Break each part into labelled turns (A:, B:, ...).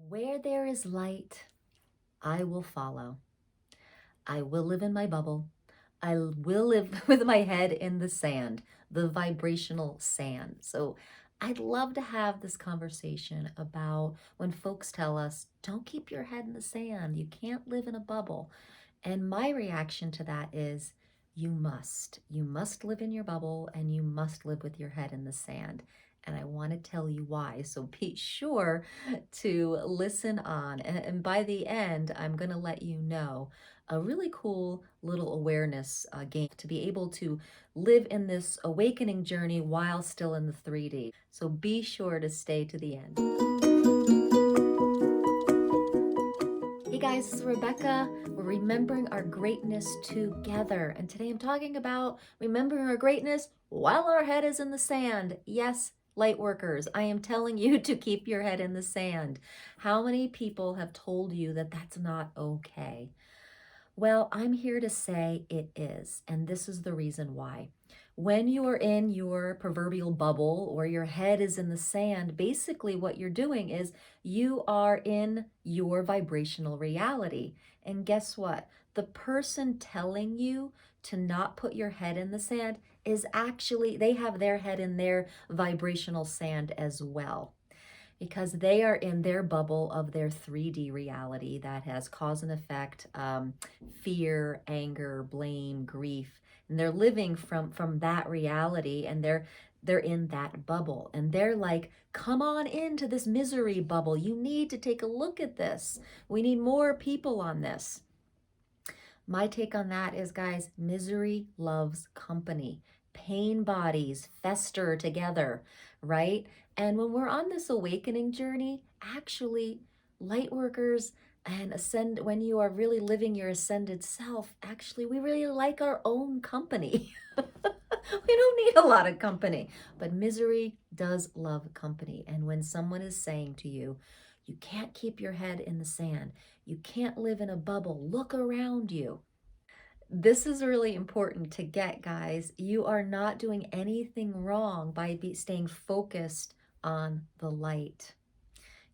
A: Where there is light, I will follow. I will live in my bubble. I will live with my head in the sand, the vibrational sand. So I'd love to have this conversation about when folks tell us, don't keep your head in the sand. You can't live in a bubble. And my reaction to that is, you must. You must live in your bubble and you must live with your head in the sand. And I want to tell you why. So be sure to listen on. And by the end, I'm going to let you know a really cool little awareness game to be able to live in this awakening journey while still in the 3D. So be sure to stay to the end. Hey guys, this is Rebecca. We're remembering our greatness together. And today I'm talking about remembering our greatness while our head is in the sand. Yes, light workers, I am telling you to keep your head in the sand. How many people have told you that that's not okay? Well, I'm here to say it is, and this is the reason why. When you are in your proverbial bubble or your head is in the sand, basically what you're doing is you are in your vibrational reality. And guess what? The person telling you to not put your head in the sand is actually, they have their head in their vibrational sand as well, because they are in their bubble of their 3D reality that has cause and effect, fear, anger, blame, grief, and they're living from that reality, and they're in that bubble, and they're like, come on into this misery bubble. You need to take a look at this. We need more people on this. My take on that is, guys, misery loves company. Pain bodies fester together, right? And when we're on this awakening journey, actually, light workers and when you are really living your ascended self, actually, we really like our own company. We don't need a lot of company, but misery does love company. And when someone is saying to you, you can't keep your head in the sand, you can't live in a bubble, look around you. This is really important to get, guys. You are not doing anything wrong by staying focused on the light.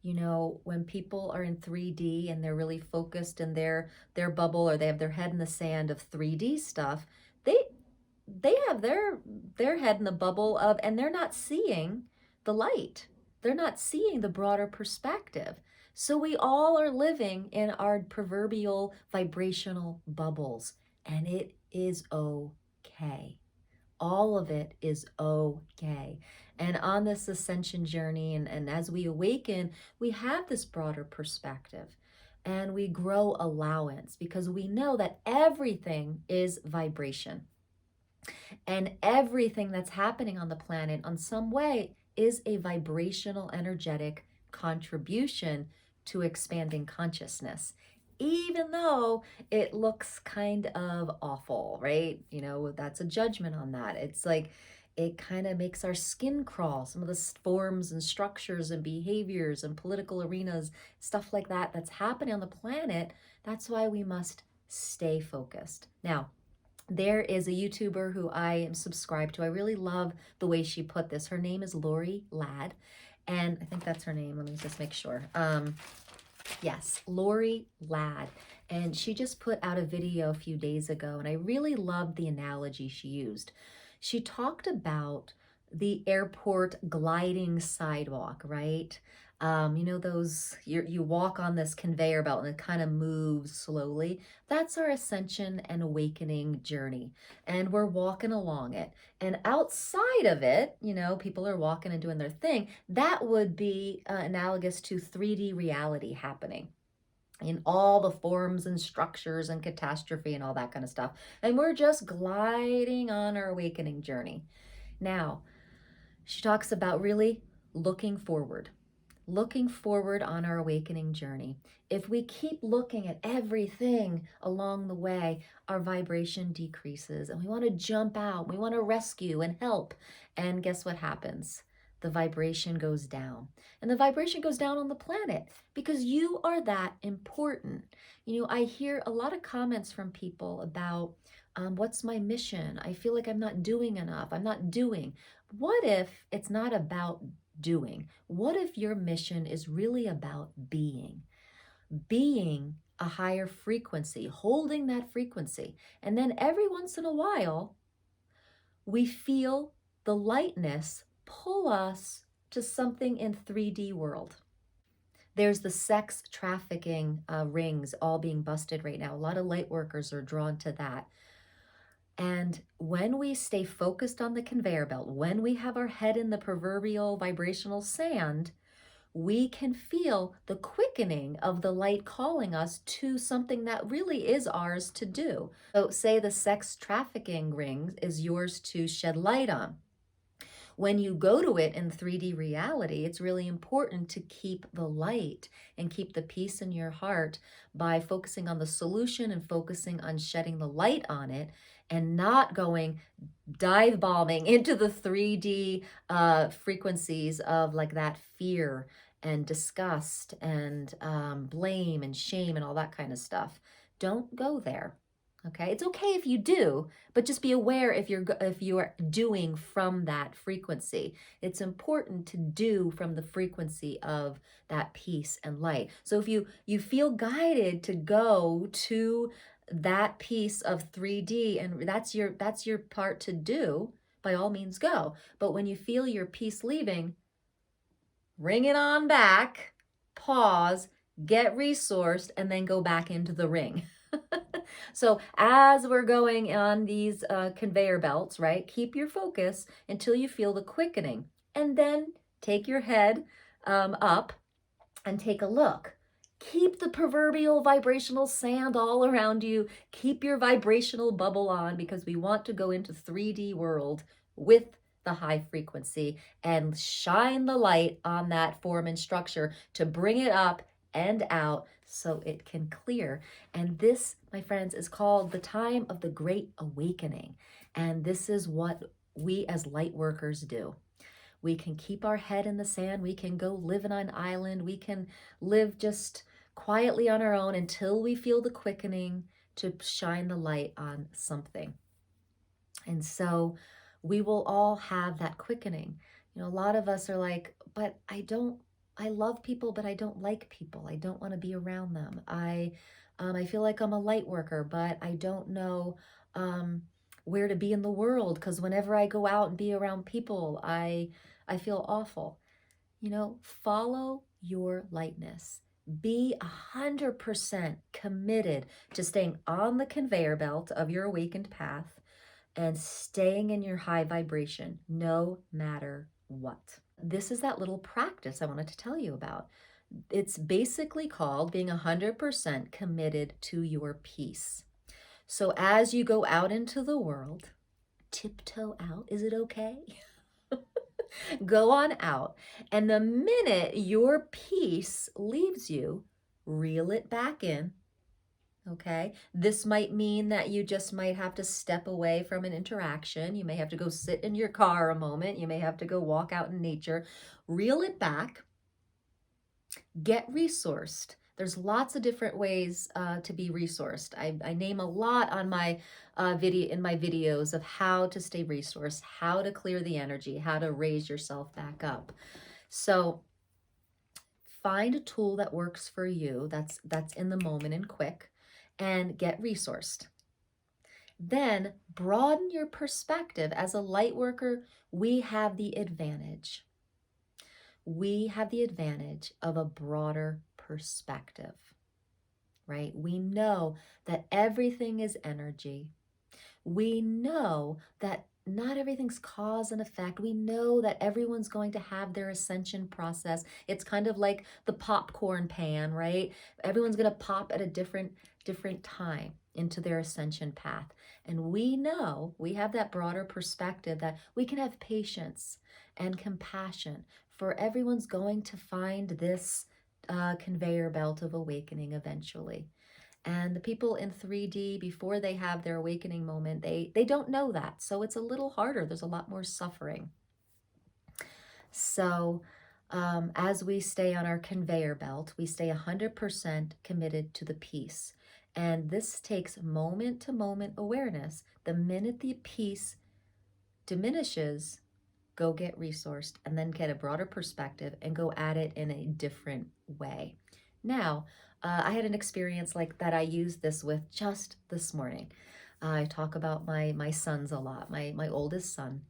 A: You know, when people are in 3D and they're really focused in their bubble, or they have their head in the sand of 3D stuff, they have their head in the bubble of, and they're not seeing the light. They're not seeing the broader perspective. So we all are living in our proverbial vibrational bubbles, and it is okay. All of it is okay. And on this ascension journey, and as we awaken, we have this broader perspective, and we grow allowance, because we know that everything is vibration. And everything that's happening on the planet on some way is a vibrational, energetic contribution to expanding consciousness, even though it looks kind of awful, right? You know, that's a judgment on that. It's like, it kind of makes our skin crawl. Some of the forms and structures and behaviors and political arenas, stuff like that, that's happening on the planet. That's why we must stay focused. Now, there is a YouTuber who I am subscribed to. I really love the way she put this. Her name is Lori Ladd, and I think that's her name. Let me just make sure. Yes, Lori Ladd. And she just put out a video a few days ago, and I really loved the analogy she used. She talked about the airport gliding sidewalk, right? You know, those, you walk on this conveyor belt and it kind of moves slowly. That's our ascension and awakening journey. And we're walking along it. And outside of it, you know, people are walking and doing their thing. That would be analogous to 3D reality happening in all the forms and structures and catastrophe and all that kind of stuff. And we're just gliding on our awakening journey. Now, she talks about really looking forward on our awakening journey. If we keep looking at everything along the way, our vibration decreases, and we want to jump out, we want to rescue and help. And guess what happens? The vibration goes down. And the vibration goes down on the planet, because you are that important. You know, I hear a lot of comments from people about, what's my mission? I feel like I'm not doing enough. I'm not doing. What if it's not about doing? What if your mission is really about being? Being a higher frequency, holding that frequency. And then every once in a while, we feel the lightness pull us to something in 3D world. There's the sex trafficking rings all being busted right now. A lot of light workers are drawn to that. And when we stay focused on the conveyor belt, when we have our head in the proverbial vibrational sand, we can feel the quickening of the light calling us to something that really is ours to do. So say the sex trafficking ring is yours to shed light on. When you go to it in 3D reality, it's really important to keep the light and keep the peace in your heart by focusing on the solution and focusing on shedding the light on it and not going dive bombing into the 3D frequencies of like that fear and disgust and blame and shame and all that kind of stuff. Don't go there. Okay, it's okay if you do, but just be aware if you're doing from that frequency. It's important to do from the frequency of that peace and light. So if you feel guided to go to that piece of 3D and that's your part to do, by all means go. But when you feel your peace leaving, ring it on back, pause, get resourced, and then go back into the ring. So as we're going on these conveyor belts, right, keep your focus until you feel the quickening. And then take your head up and take a look. Keep the proverbial vibrational sand all around you. Keep your vibrational bubble on because we want to go into 3D world with the high frequency and shine the light on that form and structure to bring it up and out so it can clear. And this, my friends, is called the time of the Great Awakening. And this is what we as light workers do. We can keep our head in the sand. We can go live on an island. We can live just quietly on our own until we feel the quickening to shine the light on something. And so we will all have that quickening. You know, a lot of us are like, but I love people, but I don't like people. I don't want to be around them. I feel like I'm a light worker, but I don't know where to be in the world because whenever I go out and be around people, I feel awful. You know, follow your lightness. Be 100% committed to staying on the conveyor belt of your awakened path and staying in your high vibration no matter what. This is that little practice I wanted to tell you about. It's basically called being 100% committed to your peace. So as you go out into the world, tiptoe out, is it okay? Go on out. And the minute your peace leaves you, reel it back in. Okay, this might mean that you just might have to step away from an interaction. You may have to go sit in your car a moment. You may have to go walk out in nature. Reel it back. Get resourced. There's lots of different ways to be resourced. I name a lot on my videos of how to stay resourced, how to clear the energy, how to raise yourself back up. So find a tool that works for you, that's in the moment and quick, and get resourced. Then broaden your perspective. As a light worker, we have the advantage. We have the advantage of a broader perspective, right? We know that everything is energy. We know that not everything's cause and effect. We know that everyone's going to have their ascension process. It's kind of like the popcorn pan, right? Everyone's going to pop at a different time into their ascension path. And we know, we have that broader perspective that we can have patience and compassion for everyone's going to find this conveyor belt of awakening eventually. And the people in 3D, before they have their awakening moment, they don't know that. So it's a little harder. There's a lot more suffering. So as we stay on our conveyor belt, we stay 100% committed to the peace. And this takes moment-to-moment awareness. The minute the peace diminishes, go get resourced, and then get a broader perspective and go at it in a different way. Now, I had an experience like that I used this with just this morning. I talk about my sons a lot. My oldest son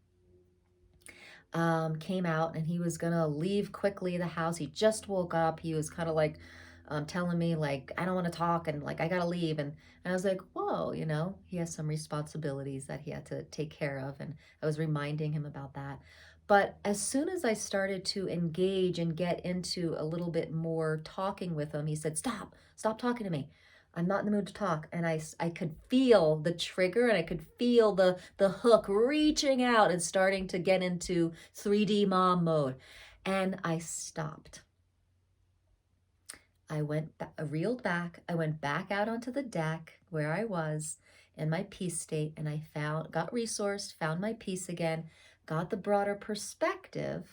A: came out and he was gonna leave quickly the house. He just woke up. He was kind of like telling me like, I don't want to talk and like I gotta leave. And I was like, whoa, you know, he has some responsibilities that he had to take care of. And I was reminding him about that. But as soon as I started to engage and get into a little bit more talking with him, he said, stop talking to me. I'm not in the mood to talk. And I could feel the trigger and I could feel the hook reaching out and starting to get into 3D mom mode. And I stopped. I reeled back. I went back out onto the deck where I was in my peace state, and I got resourced, found my peace again, got the broader perspective.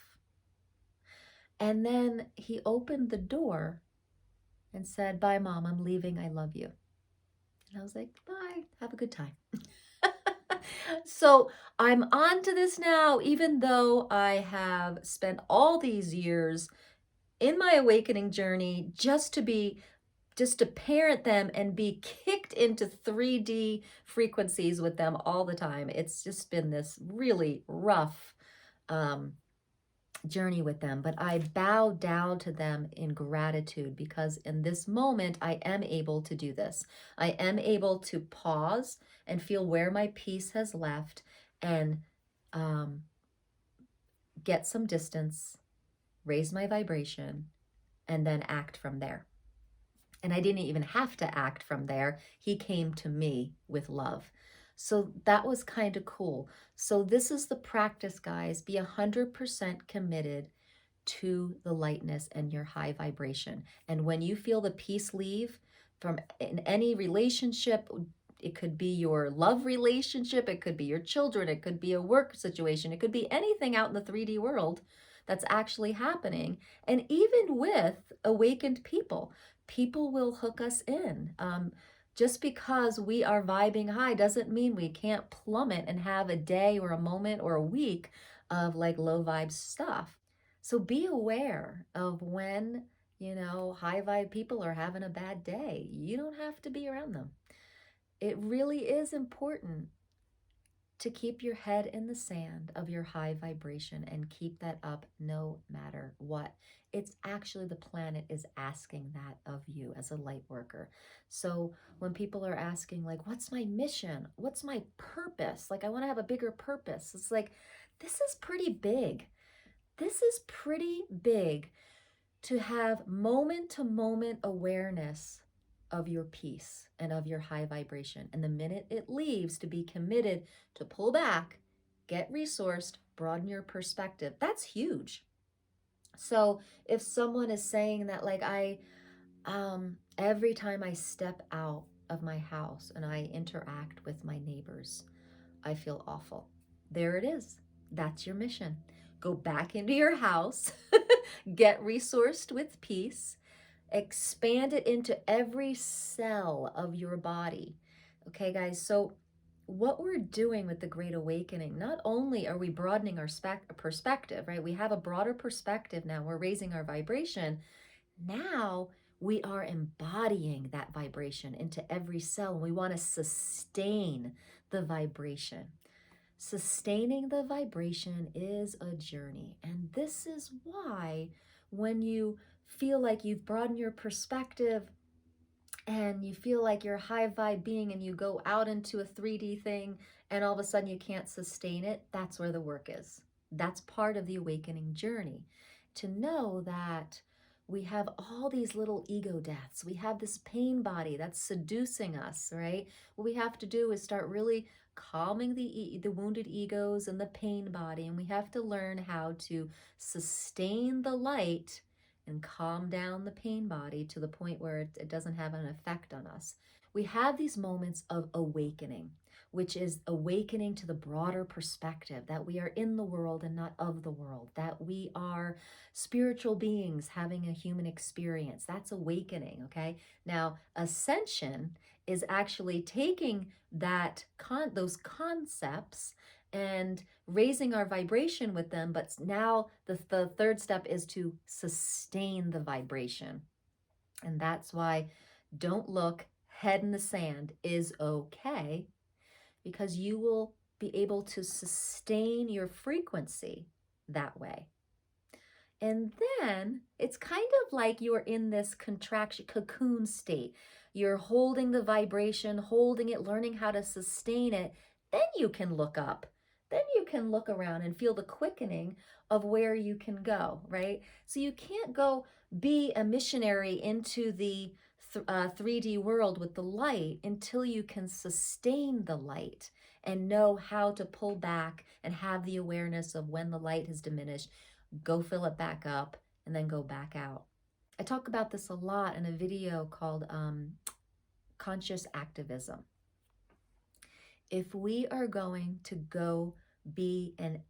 A: And then he opened the door and said, bye, Mom, I'm leaving. I love you. And I was like, bye, have a good time. So I'm on to this now, even though I have spent all these years in my awakening journey just to parent them and be kicked into 3D frequencies with them all the time. It's just been this really rough journey with them, but I bow down to them in gratitude because in this moment, I am able to do this. I am able to pause and feel where my peace has left and get some distance, raise my vibration, and then act from there. And I didn't even have to act from there. He came to me with love. So that was kind of cool. So this is the practice, guys. Be 100% committed to the lightness and your high vibration. And when you feel the peace leave from in any relationship, it could be your love relationship, it could be your children, it could be a work situation, it could be anything out in the 3D world that's actually happening. And even with awakened people, people will hook us in. Just because we are vibing high doesn't mean we can't plummet and have a day or a moment or a week of like low vibe stuff. So be aware of when, high vibe people are having a bad day. You don't have to be around them. It really is important to keep your head in the sand of your high vibration and keep that up no matter what. It's actually the planet is asking that of you as a light worker. So when people are asking like, what's my mission? What's my purpose? Like, I want to have a bigger purpose. It's like, this is pretty big. This is pretty big to have moment to moment awareness of your peace and of your high vibration. And the minute it leaves, to be committed to pull back, get resourced, broaden your perspective. That's huge. So if someone is saying that, like, every time I step out of my house and I interact with my neighbors, I feel awful. There it is. That's your mission. Go back into your house, get resourced with peace, expand it into every cell of your body. Okay, guys, so what we're doing with the Great Awakening, not only are we broadening our perspective, right? We have a broader perspective now. We're raising our vibration. Now we are embodying that vibration into every cell. We want to sustain the vibration. Sustaining the vibration is a journey. And this is why when you feel like you've broadened your perspective and you feel like you're high vibe being and you go out into a 3D thing and all of a sudden you can't sustain it, that's where the work is. That's part of the awakening journey. To know that we have all these little ego deaths. We have this pain body that's seducing us, right? What we have to do is start really calming the wounded egos and the pain body, and we have to learn how to sustain the light and calm down the pain body to the point where it doesn't have an effect on us. We have these moments of awakening, which is awakening to the broader perspective that we are in the world and not of the world, that we are spiritual beings having a human experience. That's awakening, okay? Now, ascension is actually taking those concepts and raising our vibration with them. But now the third step is to sustain the vibration. And that's why don't look, head in the sand is okay, because you will be able to sustain your frequency that way. And then it's kind of like you're in this contraction, cocoon state. You're holding the vibration, holding it, learning how to sustain it. Then you can look up. Then you can look around and feel the quickening of where you can go, right? So you can't go be a missionary into the 3D world with the light until you can sustain the light and know how to pull back and have the awareness of when the light has diminished, go fill it back up, and then go back out. I talk about this a lot in a video called Conscious Activism. If we are going to go be an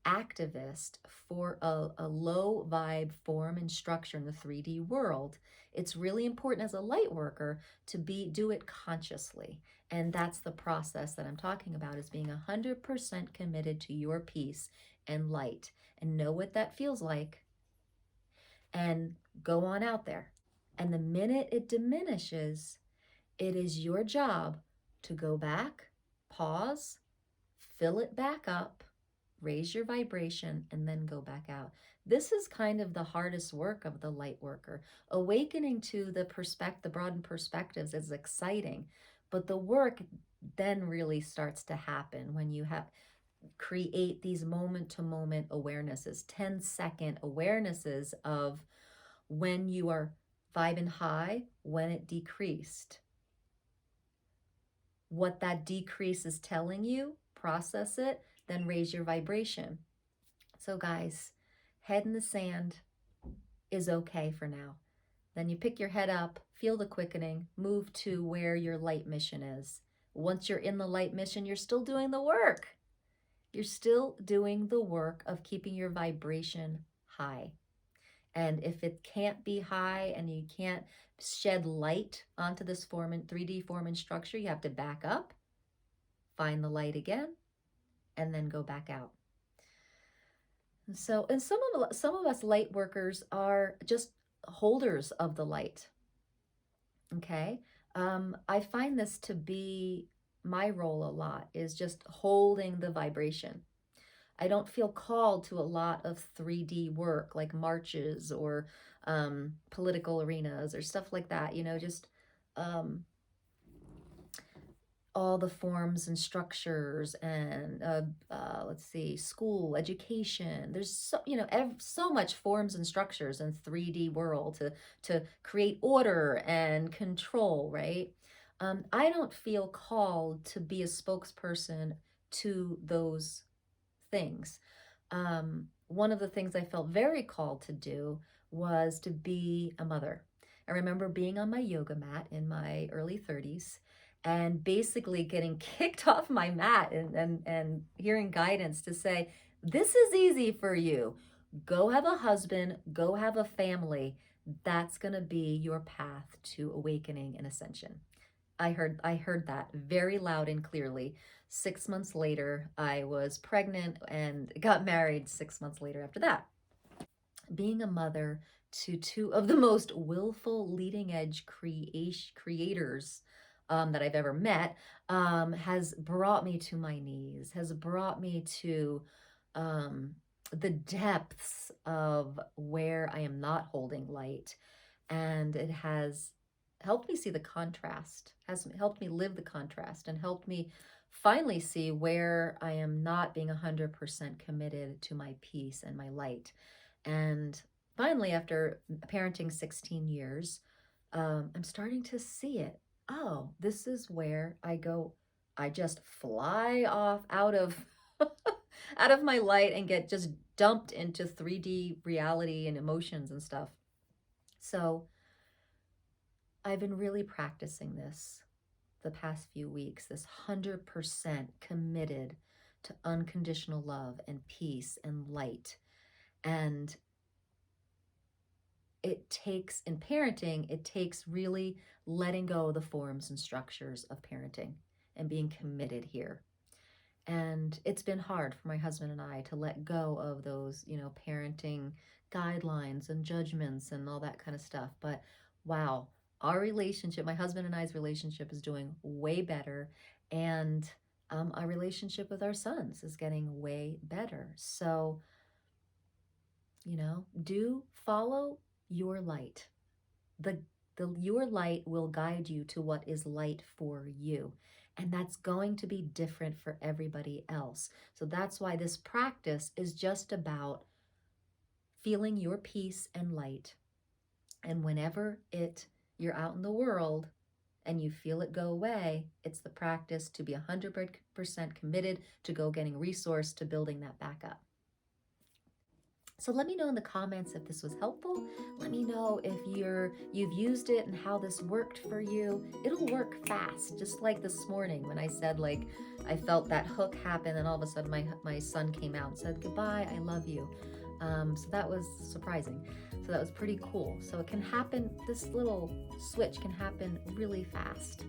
A: activist for a low vibe form and structure in the 3D world, it's really important as a light worker to do it consciously. And that's the process that I'm talking about, is being 100% committed to your peace and light, and know what that feels like, and go on out there. And the minute it diminishes, it is your job to go back, pause, fill it back up, raise your vibration, and then go back out. This is kind of the hardest work of the light worker. Awakening to the broadened perspectives is exciting, but the work then really starts to happen when you create these moment-to-moment awarenesses, 10-second awarenesses of when you are vibing high, when it decreased, what that decrease is telling you, process it, then raise your vibration. So guys, head in the sand is okay for now. Then you pick your head up, feel the quickening, move to where your light mission is. Once you're in the light mission, you're still doing the work. You're still doing the work of keeping your vibration high. And if it can't be high and you can't shed light onto this 3D form and structure, you have to back up, find the light again, and then go back out. And so, and some of us light workers are just holders of the light. Okay, I find this to be my role a lot, is just holding the vibration. I don't feel called to a lot of 3D work like marches or political arenas or stuff like that, just all the forms and structures and let's see, school, education. There's so much forms and structures in 3D world to create order and control, right? I don't feel called to be a spokesperson to those things. One of the things I felt very called to do was to be a mother. I remember being on my yoga mat in my early 30s and basically getting kicked off my mat and hearing guidance to say, this is easy for you. Go have a husband, go have a family. That's going to be your path to awakening and ascension. I heard that very loud and clearly. 6 months later, I was pregnant and got married 6 months later after that. Being a mother to two of the most willful, leading edge creators that I've ever met has brought me to my knees, has brought me to the depths of where I am not holding light. And it has helped me see the contrast, has helped me live the contrast, and helped me finally see where I am not being 100% committed to my peace and my light. And finally, after parenting 16 years, I'm starting to see it. Oh, this is where I just fly off out of out of my light and get just dumped into 3D reality and emotions and stuff. So I've been really practicing this the past few weeks, this 100% committed to unconditional love and peace and light. And it takes, in parenting, it takes really letting go of the forms and structures of parenting and being committed here. And it's been hard for my husband and I to let go of those, parenting guidelines and judgments and all that kind of stuff. But wow, our relationship, my husband and I's relationship is doing way better. And our relationship with our sons is getting way better. So, do follow your light. The your light will guide you to what is light for you. And that's going to be different for everybody else. So that's why this practice is just about feeling your peace and light. And whenever you're out in the world and you feel it go away, it's the practice to be 100% committed to go getting resource to building that back up. So let me know in the comments if this was helpful. Let me know if you've used it and how this worked for you. It'll work fast, just like this morning when I said, like, I felt that hook happen and all of a sudden my son came out and said, goodbye, I love you. So that was surprising. So that was pretty cool. So it can happen, this little switch can happen really fast.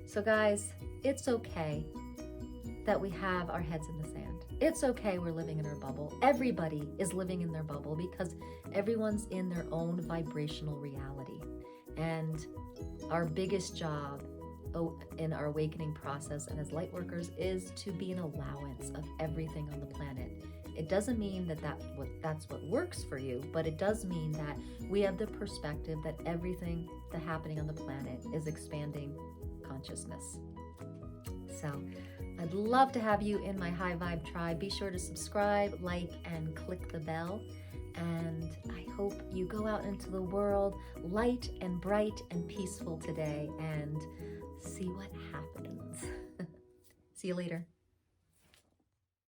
A: So guys, it's okay that we have our heads in the sand. It's okay we're living in our bubble. Everybody is living in their bubble because everyone's in their own vibrational reality. And our biggest job in our awakening process and as light workers is to be an allowance of everything on the planet. It doesn't mean that that's what works for you, but it does mean that we have the perspective that everything that's happening on the planet is expanding consciousness. So I'd love to have you in my high vibe tribe. Be sure to subscribe, like, and click the bell. And I hope you go out into the world light and bright and peaceful today and see what happens. See you later.